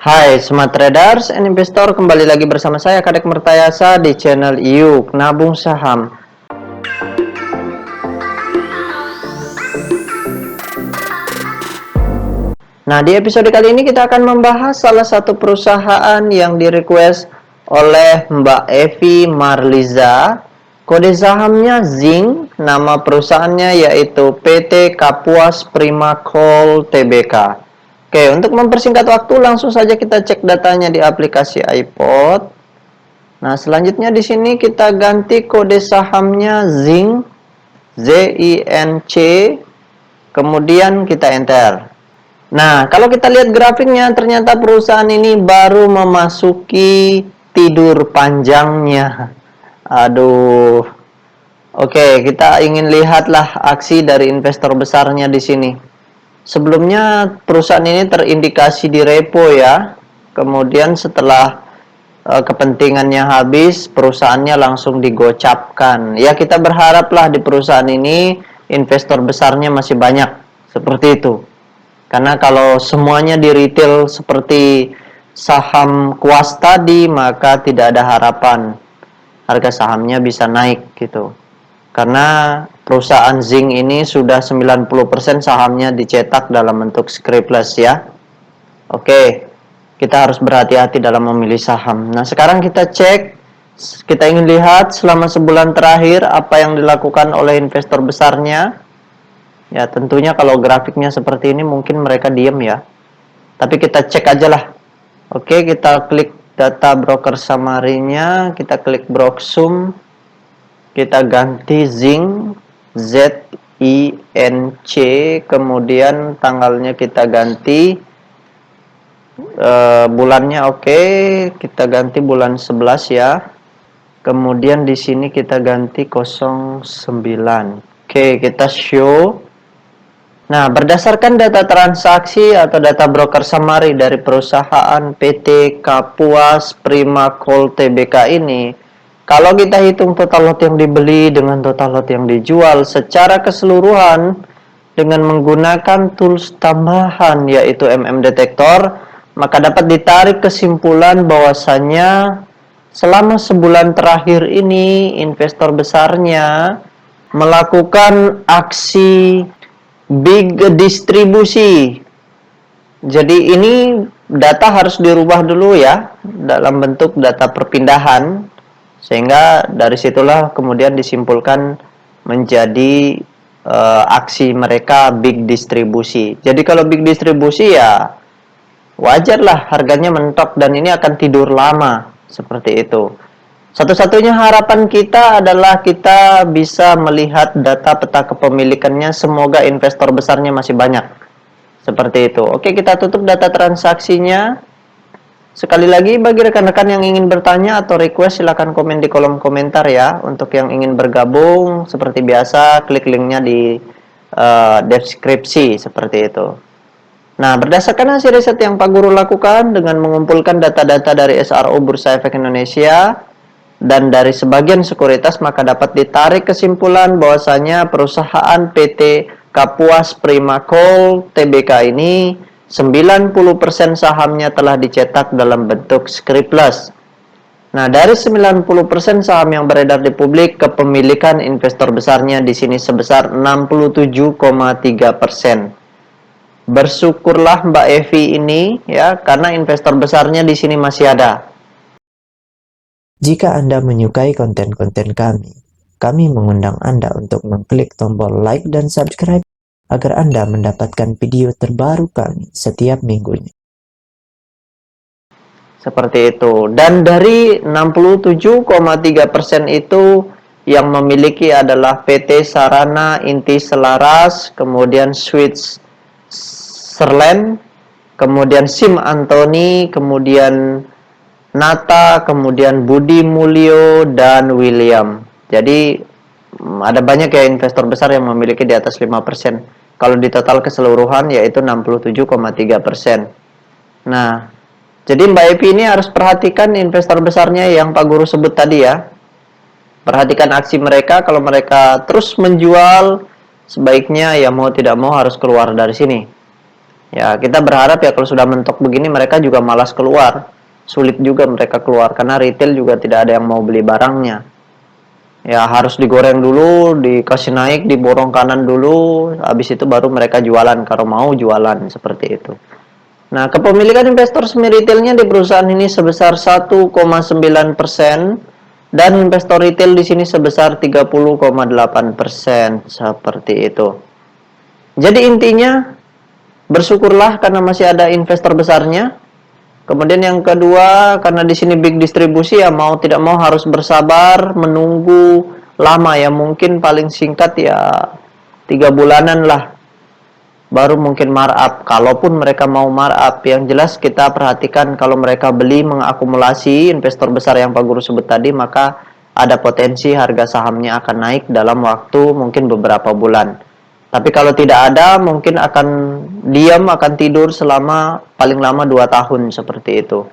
Hai Smart Traders and Investor, kembali lagi bersama saya Kadek Mertayasa di channel Yuk Nabung Saham. Nah, di episode kali ini kita akan membahas salah satu perusahaan yang di-request oleh Mbak Evi Marliza. Kode sahamnya ZING, nama perusahaannya yaitu PT Kapuas Prima Coal Tbk. Oke, untuk mempersingkat waktu langsung saja kita cek datanya di aplikasi iPod. Nah, selanjutnya di sini kita ganti kode sahamnya ZING, ZINC, kemudian kita enter. Nah, kalau kita lihat grafiknya, ternyata perusahaan ini baru memasuki tidur panjangnya. Aduh. Oke, kita ingin lihatlah aksi dari investor besarnya di sini. Sebelumnya perusahaan ini terindikasi di repo ya. Kemudian setelah kepentingannya habis, perusahaannya langsung digocapkan. Ya, kita berharaplah di perusahaan ini investor besarnya masih banyak. Seperti itu. Karena kalau semuanya di retail seperti saham Kuas tadi, maka tidak ada harapan harga sahamnya bisa naik gitu. Karena perusahaan ZING ini sudah 90% sahamnya dicetak dalam bentuk scriptless ya. Oke, kita harus berhati-hati dalam memilih saham. Nah, sekarang kita cek, kita ingin lihat selama sebulan terakhir apa yang dilakukan oleh investor besarnya. Ya, tentunya kalau grafiknya seperti ini mungkin mereka diem ya. Tapi kita cek aja lah. Oke, kita klik data broker summary-nya, kita klik Broksum, kita ganti ZINC, ZINC, kemudian tanggalnya kita ganti, bulannya oke, kita ganti bulan 11 ya. Kemudian di sini kita ganti 09. Oke, kita show. Nah, berdasarkan data transaksi atau data broker summary dari perusahaan PT Kapuas Prima Coal Tbk ini, kalau kita hitung total lot yang dibeli dengan total lot yang dijual secara keseluruhan dengan menggunakan tools tambahan yaitu Detektor, maka dapat ditarik kesimpulan bahwasannya selama sebulan terakhir ini investor besarnya melakukan aksi big distribusi. Jadi ini data harus dirubah dulu ya dalam bentuk data perpindahan, sehingga dari situlah kemudian disimpulkan menjadi aksi mereka big distribusi. Jadi kalau big distribusi ya wajarlah harganya mentok dan ini akan tidur lama seperti itu. Satu-satunya harapan kita adalah kita bisa melihat data peta kepemilikannya, semoga investor besarnya masih banyak. Seperti itu. Oke, kita tutup data transaksinya. Sekali lagi, bagi rekan-rekan yang ingin bertanya atau request, silahkan komen di kolom komentar ya. Untuk yang ingin bergabung, seperti biasa, klik linknya di deskripsi, seperti itu. Nah, berdasarkan hasil riset yang Pak Guru lakukan dengan mengumpulkan data-data dari SRO Bursa Efek Indonesia, dan dari sebagian sekuritas, maka dapat ditarik kesimpulan bahwasanya perusahaan PT Kapuas Prima Coal Tbk ini 90% sahamnya telah dicetak dalam bentuk scriptless. Nah, dari 90% saham yang beredar di publik, kepemilikan investor besarnya di sini sebesar 67,3%. Bersyukurlah Mbak Evi ini ya, karena investor besarnya di sini masih ada. Jika Anda menyukai konten-konten kami mengundang Anda untuk mengklik tombol like dan subscribe agar Anda mendapatkan video terbaru kami setiap minggunya. Seperti itu. Dan dari 67,3% itu yang memiliki adalah PT Sarana Inti Selaras, kemudian Switzerland, kemudian Sim Anthony, kemudian Nata, kemudian Budi Mulyo, dan William. Jadi ada banyak ya investor besar yang memiliki di atas 5%. Kalau di total keseluruhan yaitu 67,3%. Nah, jadi Mbak Evi ini harus perhatikan investor besarnya yang Pak Guru sebut tadi ya. Perhatikan aksi mereka, kalau mereka terus menjual, sebaiknya ya mau tidak mau harus keluar dari sini. Ya, kita berharap ya kalau sudah mentok begini mereka juga malas keluar. Sulit juga mereka keluar karena retail juga tidak ada yang mau beli barangnya. Ya, harus digoreng dulu, dikasih naik, diborong kanan dulu, habis itu baru mereka jualan kalau mau jualan seperti itu. Nah, kepemilikan investor semi retailnya di perusahaan ini sebesar 1,9% dan investor retail di sini sebesar 30,8% seperti itu. Jadi intinya bersyukurlah karena masih ada investor besarnya. Kemudian yang kedua, karena di sini big distribusi ya mau tidak mau harus bersabar menunggu lama ya, mungkin paling singkat ya 3 bulanan lah baru mungkin markup. Kalaupun mereka mau markup, yang jelas kita perhatikan kalau mereka beli mengakumulasi investor besar yang Pak Guru sebut tadi, maka ada potensi harga sahamnya akan naik dalam waktu mungkin beberapa bulan. Tapi kalau tidak ada, mungkin akan diam, akan tidur selama paling lama 2 tahun seperti itu.